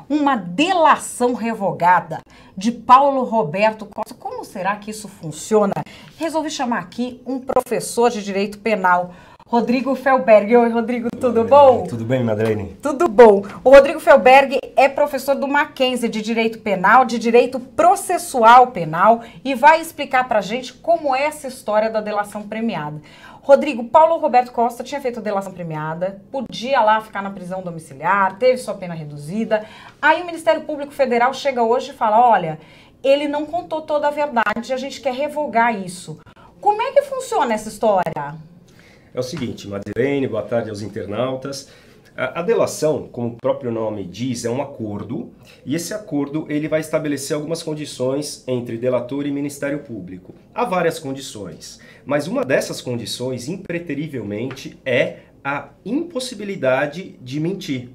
uma delação revogada de Paulo Roberto Costa. Como será que isso funciona? Resolvi chamar aqui um professor de direito penal, Rodrigo Felberg. Oi, Rodrigo, tudo bom? Tudo bem, Madeleine? Tudo bom. O Rodrigo Felberg é professor do Mackenzie de Direito Penal, de Direito Processual Penal, e vai explicar pra gente como é essa história da delação premiada. Rodrigo, Paulo Roberto Costa tinha feito delação premiada, podia lá ficar na prisão domiciliar, teve sua pena reduzida. Aí o Ministério Público Federal chega hoje e fala, olha, ele não contou toda a verdade, a gente quer revogar isso. Como é que funciona essa história? É o seguinte, Madeleine, boa tarde aos internautas. A delação, como o próprio nome diz, é um acordo, e esse acordo ele vai estabelecer algumas condições entre delator e Ministério Público. Há várias condições, mas uma dessas condições, impreterivelmente, é a impossibilidade de mentir.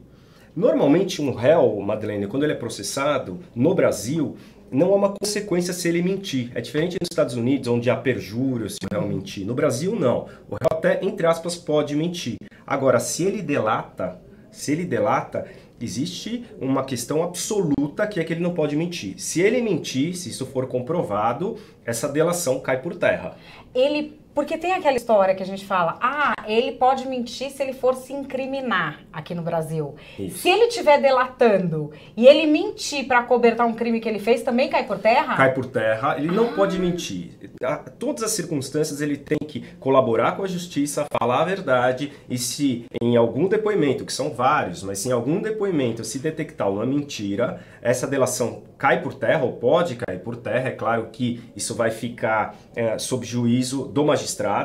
Normalmente um réu, Madeleine, quando ele é processado no Brasil, não há uma consequência se ele mentir. É diferente nos Estados Unidos, onde há perjúrio se o réu mentir. No Brasil, não. O réu até, entre aspas, pode mentir. Agora, se ele delata, existe uma questão absoluta que é que ele não pode mentir. Se ele mentir, se isso for comprovado, essa delação cai por terra. Porque tem aquela história que a gente fala, ele pode mentir se ele for se incriminar aqui no Brasil. Isso. Se ele estiver delatando e ele mentir para cobertar um crime que ele fez, também cai por terra? Cai por terra, ele não pode mentir. Todas as circunstâncias ele tem que colaborar com a justiça, falar a verdade, e se em algum depoimento, que são vários, mas se em algum depoimento se detectar uma mentira, essa delação cai por terra ou pode cair por terra. É claro que isso vai ficar sob juízo do magistrado,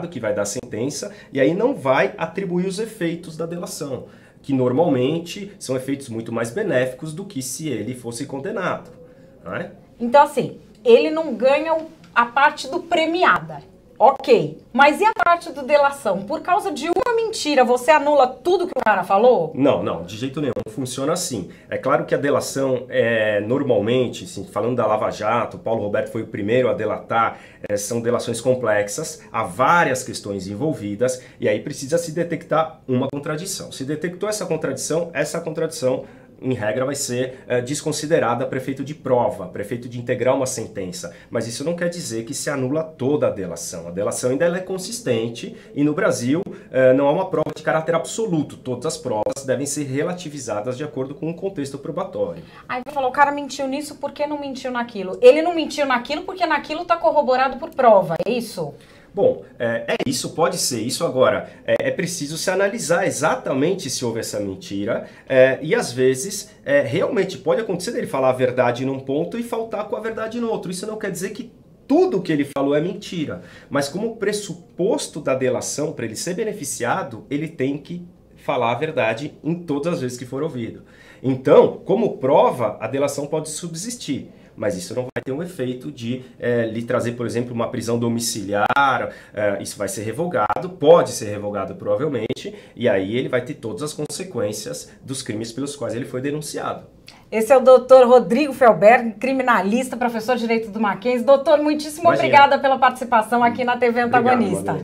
que vai dar a sentença, e aí não vai atribuir os efeitos da delação, que normalmente são efeitos muito mais benéficos do que se ele fosse condenado. Não é? Então, assim, ele não ganha a parte do premiada. Ok, mas e a parte do delação? Por causa de uma mentira, você anula tudo que o cara falou? Não, de jeito nenhum. Funciona assim. É claro que a delação, normalmente, assim, falando da Lava Jato, Paulo Roberto foi o primeiro a delatar, são delações complexas, há várias questões envolvidas, e aí precisa se detectar uma contradição. Se detectou essa contradição, em regra, vai ser desconsiderada prefeito de prova, prefeito de integrar uma sentença. Mas isso não quer dizer que se anula toda a delação. A delação ainda é consistente e no Brasil não há uma prova de caráter absoluto. Todas as provas devem ser relativizadas de acordo com o contexto probatório. Aí você falou, o cara mentiu nisso, por que não mentiu naquilo? Ele não mentiu naquilo porque naquilo está corroborado por prova, é isso? Bom, isso, pode ser isso. Agora, é preciso se analisar exatamente se houve essa mentira, e às vezes realmente pode acontecer dele falar a verdade num ponto e faltar com a verdade no outro. Isso não quer dizer que tudo que ele falou é mentira, mas como pressuposto da delação, para ele ser beneficiado, ele tem que falar a verdade em todas as vezes que for ouvido. Então, como prova, a delação pode subsistir. Mas isso não vai ter um efeito de lhe trazer, por exemplo, uma prisão domiciliar. Isso vai ser revogado, pode ser revogado provavelmente, e aí ele vai ter todas as consequências dos crimes pelos quais ele foi denunciado. Esse é o doutor Rodrigo Felberg, criminalista, professor de Direito do Mackenzie. Doutor, muitíssimo obrigada pela participação aqui na TV Antagonista. Obrigado,